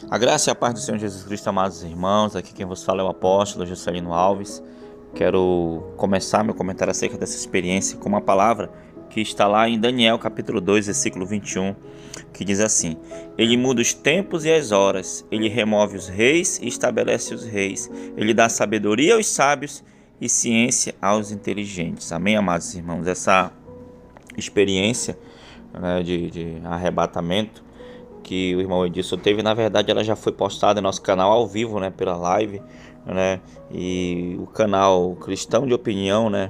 A graça e a paz do Senhor Jesus Cristo, amados irmãos, aqui quem vos fala é o apóstolo Juscelino Alves. Quero começar meu comentário acerca dessa experiência com uma palavra que está lá em Daniel capítulo 2, versículo 21, que diz assim: Ele muda os tempos e as horas, ele remove os reis e estabelece os reis, ele dá sabedoria aos sábios e ciência aos inteligentes. Amém, amados irmãos? Essa experiência, né, de arrebatamento que o irmão Edilson teve, na verdade ela já foi postada no nosso canal ao vivo, né, pela live, né, e o canal Cristão de Opinião, né,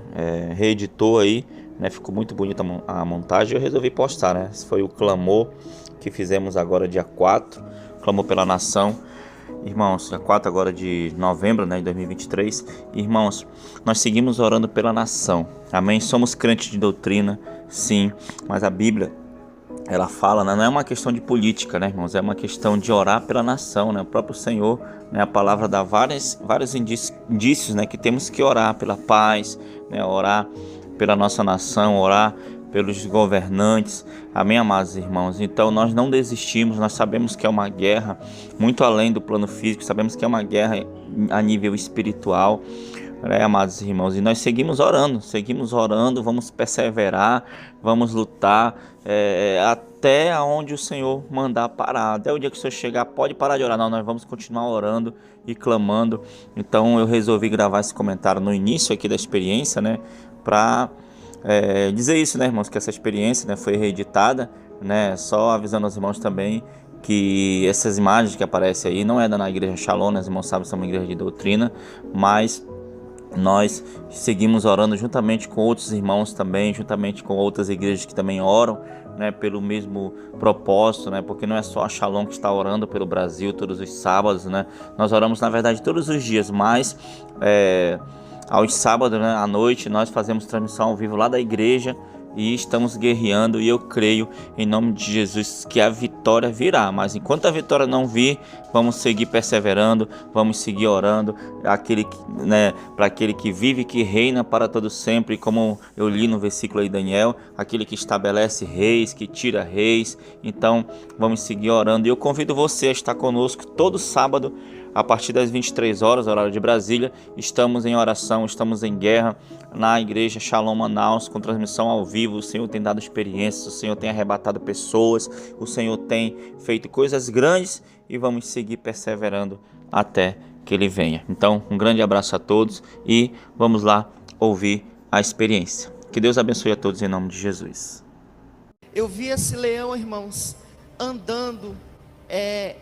reeditou aí, né, ficou muito bonita a montagem, eu resolvi postar, né, esse foi o clamor que fizemos agora dia 4, clamor pela nação, irmãos, dia 4 agora de novembro, né, de 2023, irmãos, nós seguimos orando pela nação, amém, somos crentes de doutrina, sim, mas a Bíblia, ela fala, né, não é uma questão de política, né, irmãos, é uma questão de orar pela nação, né, o próprio Senhor, né, a palavra dá vários indícios, né, que temos que orar pela paz, né, orar pela nossa nação, orar pelos governantes, amém, amados irmãos? Então nós não desistimos, nós sabemos que é uma guerra muito além do plano físico, sabemos que é uma guerra a nível espiritual, amados irmãos, e nós seguimos orando, vamos perseverar, vamos lutar até onde o Senhor mandar parar, até o dia que o Senhor chegar, pode parar de orar, não, nós vamos continuar orando e clamando. Então eu resolvi gravar esse comentário no início aqui da experiência, né, para dizer isso, né, irmãos, que essa experiência, né, foi reeditada, né, só avisando aos irmãos também que essas imagens que aparecem aí não é da na igreja Shalom, né, os irmãos sabem que é uma igreja de doutrina, mas nós seguimos orando juntamente com outros irmãos também, juntamente com outras igrejas que também oram, né, pelo mesmo propósito, né, porque não é só a Shalom que está orando pelo Brasil todos os sábados, né, nós oramos na verdade todos os dias, mas aos sábados, né, à noite, nós fazemos transmissão ao vivo lá da igreja e estamos guerreando, e eu creio em nome de Jesus que a vitória virá, mas enquanto a vitória não vir, vamos seguir perseverando, vamos seguir orando, para aquele que vive e que reina para todo sempre, como eu li no versículo aí de Daniel, aquele que estabelece reis, que tira reis. Então vamos seguir orando, e eu convido você a estar conosco todo sábado, a partir das 23 horas, horário de Brasília. Estamos em oração, estamos em guerra na igreja Shalom Manaus, com transmissão ao vivo. O Senhor tem dado experiências, o Senhor tem arrebatado pessoas, o Senhor tem feito coisas grandes, e vamos seguir perseverando até que Ele venha. Então, um grande abraço a todos e vamos lá ouvir a experiência. Que Deus abençoe a todos em nome de Jesus. Eu vi esse leão, irmãos, andando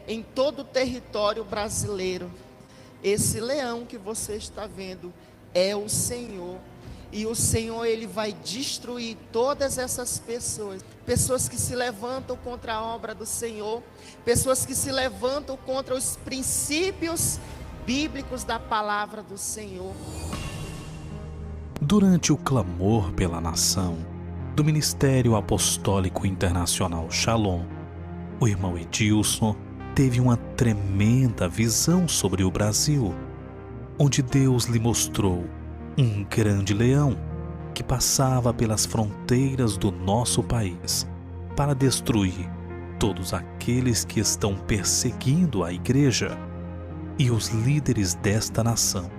em todo o território brasileiro. Esse leão que você está vendo é o Senhor, e o Senhor, Ele vai destruir todas essas pessoas que se levantam contra a obra do Senhor, pessoas que se levantam contra os princípios bíblicos da palavra do Senhor. Durante o clamor pela nação do Ministério Apostólico Internacional Shalom, o irmão Edilson teve uma tremenda visão sobre o Brasil, onde Deus lhe mostrou um grande leão que passava pelas fronteiras do nosso país para destruir todos aqueles que estão perseguindo a igreja e os líderes desta nação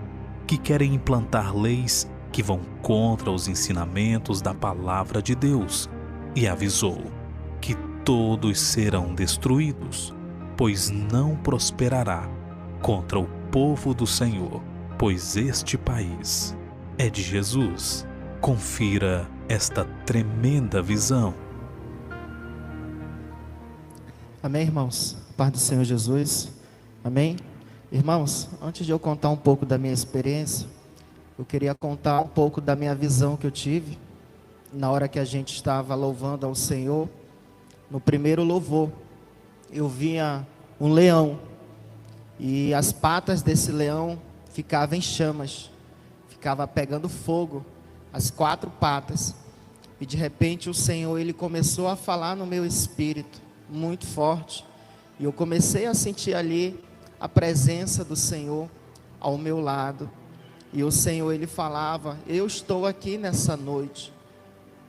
que querem implantar leis que vão contra os ensinamentos da palavra de Deus, e avisou que todos serão destruídos, pois não prosperará contra o povo do Senhor, pois este país é de Jesus. Confira esta tremenda visão. Amém, irmãos? Paz do Senhor Jesus. Amém? Irmãos, antes de eu contar um pouco da minha experiência, eu queria contar um pouco da minha visão que eu tive na hora que a gente estava louvando ao Senhor. No primeiro louvor, eu via um leão, e as patas desse leão ficavam em chamas, ficava pegando fogo, as 4 patas, e de repente o Senhor, Ele começou a falar no meu espírito, muito forte, e eu comecei a sentir ali a presença do Senhor ao meu lado. E o Senhor, Ele falava: eu estou aqui nessa noite,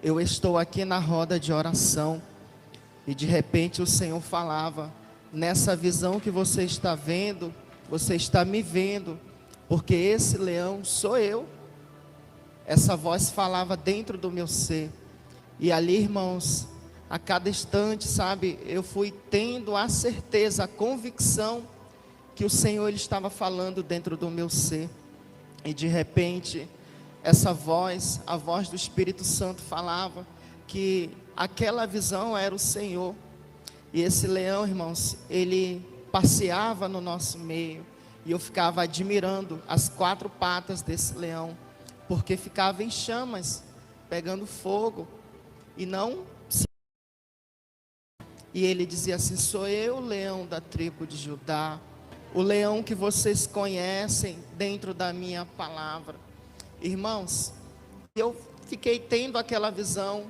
eu estou aqui na roda de oração. E de repente o Senhor falava: nessa visão que você está vendo, você está me vendo, porque esse leão sou eu. Essa voz falava dentro do meu ser. E ali, irmãos, a cada instante, sabe, eu fui tendo a certeza, a convicção que o Senhor, Ele estava falando dentro do meu ser. E de repente, essa voz, a voz do Espírito Santo falava que aquela visão era o Senhor. E esse leão, irmãos, ele passeava no nosso meio. E eu ficava admirando as 4 patas desse leão, porque ficava em chamas, pegando fogo. E não... E ele dizia assim: sou eu, o leão da tribo de Judá, o leão que vocês conhecem dentro da minha palavra. Irmãos, eu fiquei tendo aquela visão.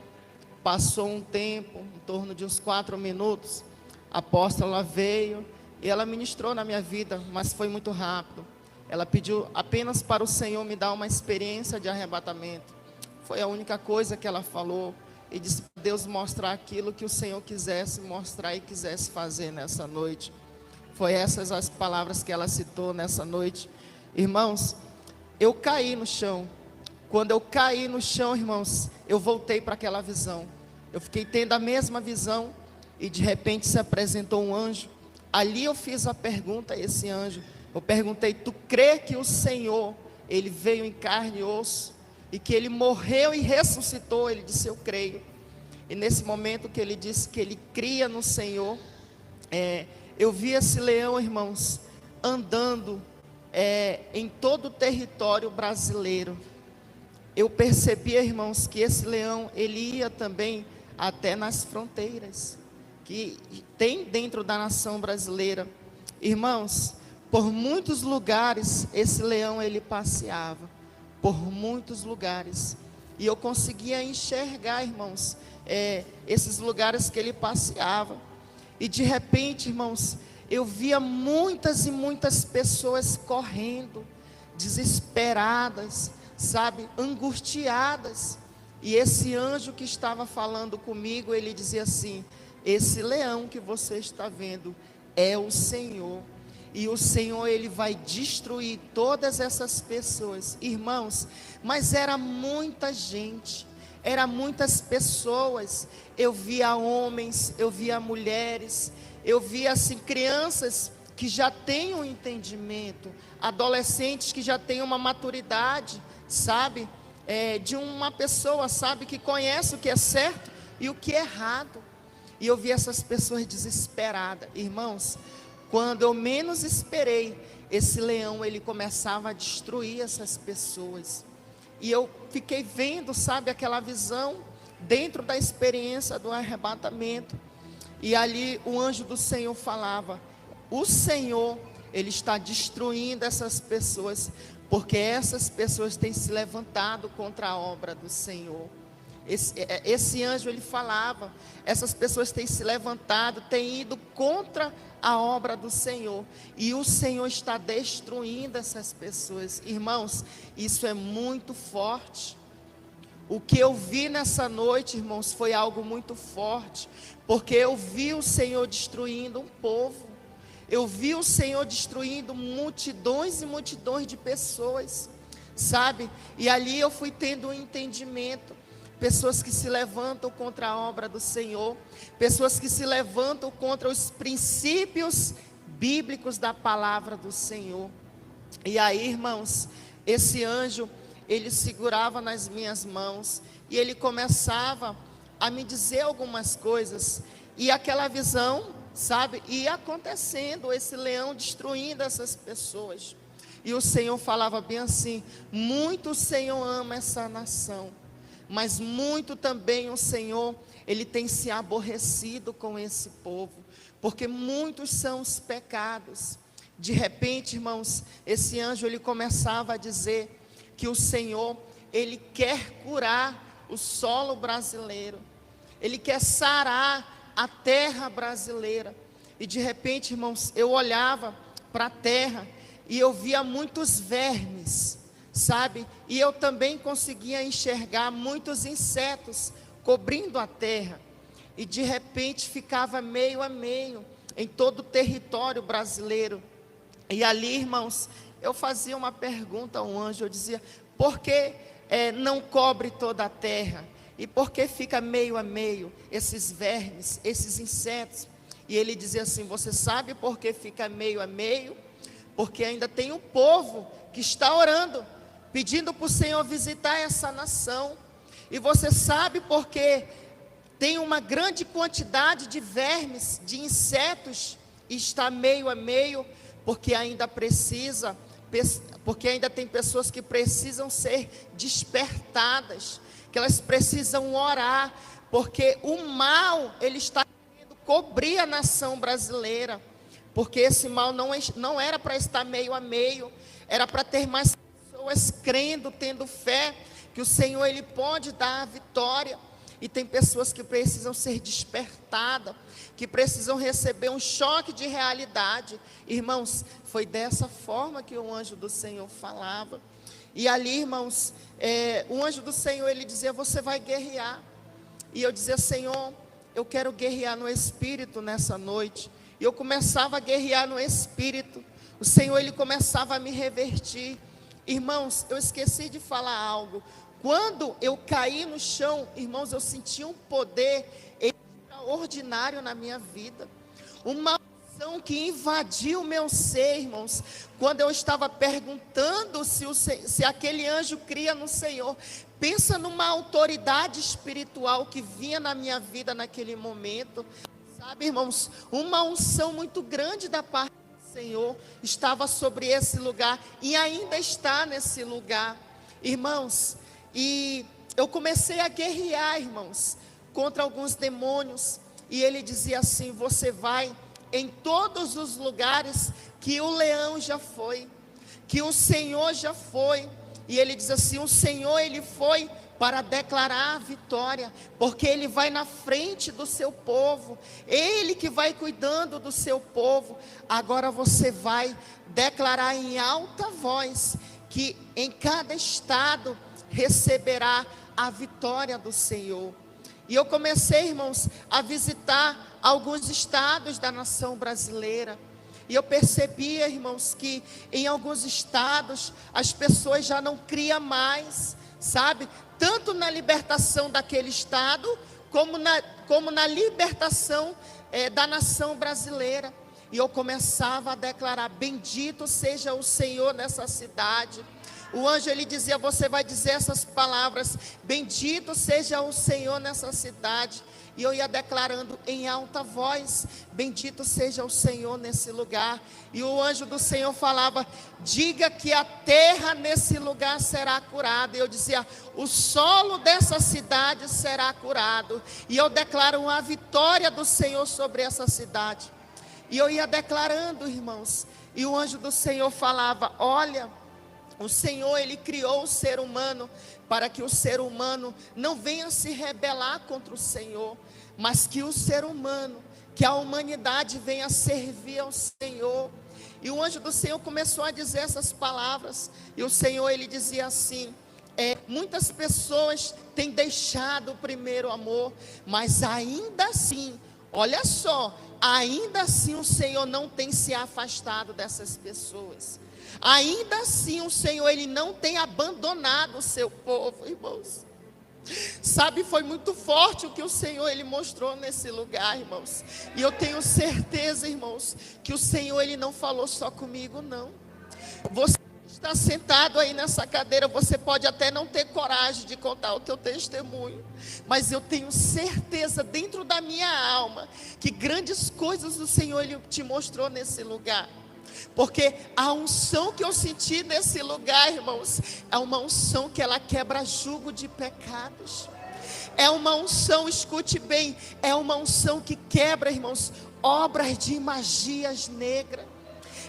Passou um tempo, em torno de uns 4 minutos, a apóstola veio e ela ministrou na minha vida, mas foi muito rápido. Ela pediu apenas para o Senhor me dar uma experiência de arrebatamento. Foi a única coisa que ela falou. E disse para Deus mostrar aquilo que o Senhor quisesse mostrar e quisesse fazer nessa noite. Foi essas as palavras que ela citou nessa noite. Irmãos, eu caí no chão. Quando eu caí no chão, irmãos, eu voltei para aquela visão. Eu fiquei tendo a mesma visão e de repente se apresentou um anjo. Ali eu fiz a pergunta a esse anjo. Eu perguntei: tu crê que o Senhor, Ele veio em carne e osso e que Ele morreu e ressuscitou? Ele disse: eu creio. E nesse momento que ele disse que ele cria no Senhor, eu vi esse leão, irmãos, andando em todo o território brasileiro. Eu percebia, irmãos, que esse leão, ele ia também até nas fronteiras que tem dentro da nação brasileira. Irmãos, por muitos lugares esse leão, ele passeava, por muitos lugares, e eu conseguia enxergar, irmãos, esses lugares que ele passeava. E de repente, irmãos, eu via muitas e muitas pessoas correndo, desesperadas, sabe, angustiadas. E esse anjo que estava falando comigo, ele dizia assim: esse leão que você está vendo é o Senhor, e o Senhor, Ele vai destruir todas essas pessoas. Irmãos, mas era muita gente, eram muitas pessoas. Eu via homens, eu via mulheres, eu via assim crianças que já têm um entendimento, adolescentes que já têm uma maturidade, sabe, de uma pessoa, sabe, que conhece o que é certo e o que é errado. E eu vi essas pessoas desesperadas. Irmãos, quando eu menos esperei, esse leão, ele começava a destruir essas pessoas. E eu fiquei vendo, sabe, aquela visão dentro da experiência do arrebatamento. E ali o anjo do Senhor falava: o Senhor, Ele está destruindo essas pessoas, porque essas pessoas têm se levantado contra a obra do Senhor. Esse anjo, ele falava: essas pessoas têm se levantado, têm ido contra a obra do Senhor, e o Senhor está destruindo essas pessoas. Irmãos, isso é muito forte. O que eu vi nessa noite, irmãos, foi algo muito forte, porque eu vi o Senhor destruindo um povo, eu vi o Senhor destruindo multidões e multidões de pessoas, sabe? E ali eu fui tendo um entendimento. Pessoas que se levantam contra a obra do Senhor, pessoas que se levantam contra os princípios bíblicos da palavra do Senhor. E aí, irmãos, esse anjo, ele segurava nas minhas mãos e ele começava a me dizer algumas coisas, e aquela visão, sabe, ia acontecendo, esse leão destruindo essas pessoas. E o Senhor falava bem assim: muito o Senhor ama essa nação, mas muito também o Senhor, Ele tem se aborrecido com esse povo, porque muitos são os pecados. De repente, irmãos, esse anjo, ele começava a dizer que o Senhor, Ele quer curar o solo brasileiro, Ele quer sarar a terra brasileira. E de repente, irmãos, eu olhava para a terra e eu via muitos vermes, sabe? E eu também conseguia enxergar muitos insetos cobrindo a terra. E de repente ficava meio a meio em todo o território brasileiro. E ali, irmãos, eu fazia uma pergunta ao anjo, eu dizia: por que não cobre toda a terra? E por que fica meio a meio esses vermes, esses insetos? E ele dizia assim: você sabe por que fica meio a meio? Porque ainda tem um povo que está orando, pedindo para o Senhor visitar essa nação. E você sabe por que tem uma grande quantidade de vermes, de insetos, e está meio a meio? Porque ainda tem pessoas que precisam ser despertadas, que elas precisam orar, porque o mal, ele está querendo cobrir a nação brasileira, porque esse mal não era para estar meio a meio, era para ter mais pessoas crendo, tendo fé, que o Senhor, ele pode dar a vitória. E tem pessoas que precisam ser despertadas, que precisam receber um choque de realidade. Irmãos, foi dessa forma que o anjo do Senhor falava. E ali, irmãos, o anjo do Senhor, ele dizia: você vai guerrear. E eu dizia: Senhor, eu quero guerrear no Espírito nessa noite. E eu começava a guerrear no Espírito. O Senhor, ele começava a me revertir. Irmãos, eu esqueci de falar algo. Quando eu caí no chão, irmãos, eu senti um poder extraordinário na minha vida. Uma unção que invadiu o meu ser, irmãos. Quando eu estava perguntando se aquele anjo cria no Senhor. Pensa numa autoridade espiritual que vinha na minha vida naquele momento. Sabe, irmãos, uma unção muito grande da parte do Senhor estava sobre esse lugar e ainda está nesse lugar. Irmãos, e eu comecei a guerrear, irmãos, contra alguns demônios. E ele dizia assim: você vai em todos os lugares que o leão já foi, que o Senhor já foi. E ele diz assim: o Senhor, ele foi para declarar a vitória, porque ele vai na frente do seu povo, ele que vai cuidando do seu povo. Agora você vai declarar em alta voz que em cada estado receberá a vitória do Senhor. E eu comecei, irmãos, a visitar alguns estados da nação brasileira. E eu percebia, irmãos, que em alguns estados as pessoas já não criam mais, sabe? Tanto na libertação daquele estado, como na libertação da nação brasileira. E eu começava a declarar: bendito seja o Senhor nessa cidade. O anjo, ele dizia: você vai dizer essas palavras: bendito seja o Senhor nessa cidade. E eu ia declarando em alta voz: bendito seja o Senhor nesse lugar. E o anjo do Senhor falava: diga que a terra nesse lugar será curada. E eu dizia: o solo dessa cidade será curado. E eu declaro a vitória do Senhor sobre essa cidade. E eu ia declarando, irmãos. E o anjo do Senhor falava: olha, o Senhor, ele criou o ser humano para que o ser humano não venha se rebelar contra o Senhor, mas que o ser humano, que a humanidade venha servir ao Senhor. E o anjo do Senhor começou a dizer essas palavras. E o Senhor, ele dizia assim: muitas pessoas têm deixado o primeiro amor, mas ainda assim, olha só, ainda assim o Senhor não tem se afastado dessas pessoas. Ainda assim o Senhor, ele não tem abandonado o seu povo, irmãos. Sabe, foi muito forte o que o Senhor, ele mostrou nesse lugar, irmãos. E eu tenho certeza, irmãos, que o Senhor, ele não falou só comigo, não. Você está sentado aí nessa cadeira, você pode até não ter coragem de contar o teu testemunho, mas eu tenho certeza dentro da minha alma que grandes coisas o Senhor, ele te mostrou nesse lugar. Porque a unção que eu senti nesse lugar, irmãos, é uma unção que ela quebra jugo de pecados. É uma unção, escute bem, é uma unção que quebra, irmãos, obras de magias negras.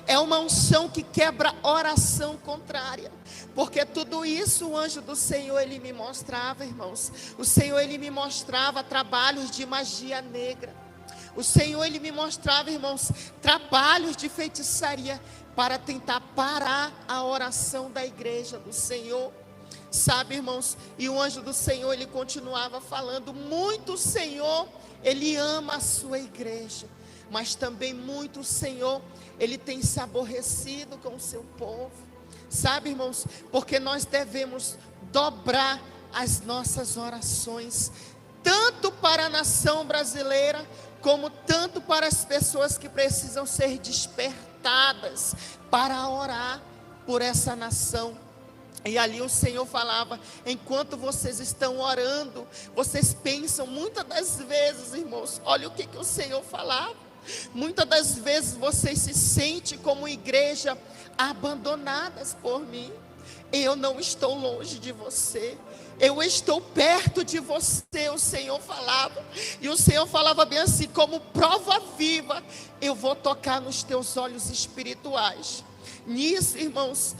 É uma unção que quebra oração contrária. Porque tudo isso o anjo do Senhor, ele me mostrava, irmãos. O Senhor, ele me mostrava trabalhos de magia negra. O Senhor, ele me mostrava, irmãos, trabalhos de feitiçaria para tentar parar a oração da igreja do Senhor. Sabe, irmãos, e o anjo do Senhor, ele continuava falando muito. O Senhor, ele ama a sua igreja, mas também muito o Senhor, ele tem se aborrecido com o seu povo. Sabe, irmãos, porque nós devemos dobrar as nossas orações, tanto para a nação brasileira, como tanto para as pessoas que precisam ser despertadas para orar por essa nação. E ali o Senhor falava: enquanto vocês estão orando, vocês pensam, muitas das vezes, irmãos, olha o que o Senhor falava, muitas das vezes vocês se sentem como igreja abandonadas por mim. Eu não estou longe de você, eu estou perto de você, o Senhor falava. E o Senhor falava bem assim: como prova viva, eu vou tocar nos teus olhos espirituais. Nisso, irmãos,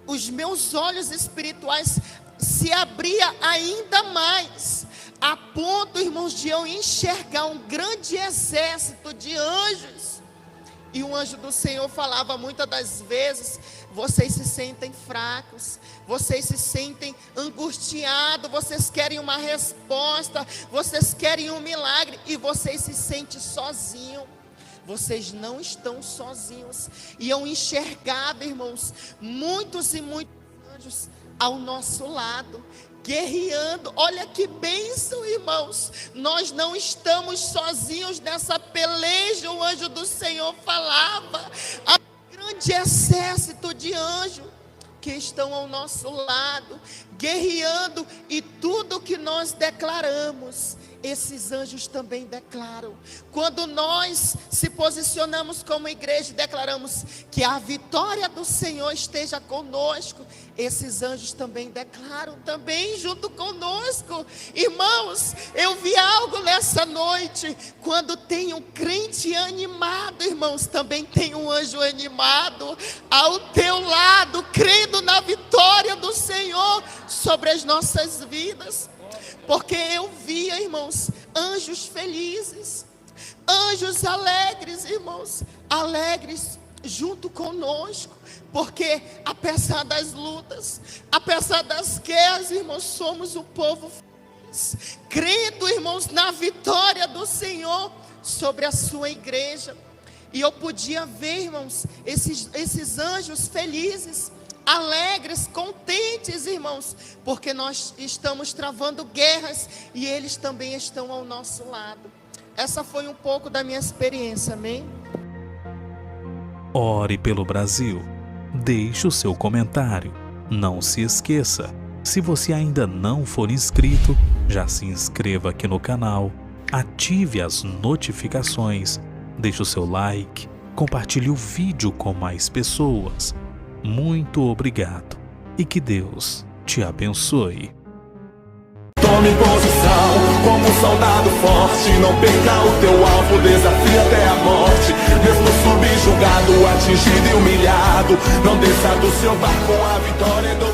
os meus olhos espirituais se abria ainda mais, a ponto, irmãos, de eu enxergar um grande exército de anjos. E o anjo do Senhor falava muitas das vezes: vocês se sentem fracos, vocês se sentem angustiados, vocês querem uma resposta, vocês querem um milagre, e vocês se sentem sozinhos. Vocês não estão sozinhos. E eu enxergava, irmãos, muitos e muitos anjos ao nosso lado, guerreando. Olha que bênção, irmãos. Nós não estamos sozinhos nessa peleja. O anjo do Senhor falava: há um grande exército de anjos que estão ao nosso lado, guerreando, e tudo que nós declaramos, esses anjos também declaram. Quando nós se posicionamos como igreja e declaramos que a vitória do Senhor esteja conosco, esses anjos também declaram, também junto conosco. Irmãos, eu vi algo nessa noite. Quando tem um crente animado, irmãos, também tem um anjo animado ao teu lado, crendo na vitória do Senhor sobre as nossas vidas. Porque eu via, irmãos, anjos felizes, anjos alegres, irmãos, alegres junto conosco. Porque apesar das lutas, apesar das guerras, irmãos, somos um povo feliz, crendo, irmãos, na vitória do Senhor sobre a sua igreja. E eu podia ver, irmãos, esses anjos felizes, alegres, contentes, irmãos, porque nós estamos travando guerras e eles também estão ao nosso lado. Essa foi um pouco da minha experiência, amém? Ore pelo Brasil. Deixe o seu comentário. Não se esqueça, se você ainda não for inscrito, já se inscreva aqui no canal, ative as notificações, deixe o seu like, compartilhe o vídeo com mais pessoas. Muito obrigado e que Deus te abençoe. Tome posição como um soldado forte, não perca o teu alvo, desafie até a morte. Mesmo subjugado, atingido e humilhado, não desça do seu barco, a vitória é do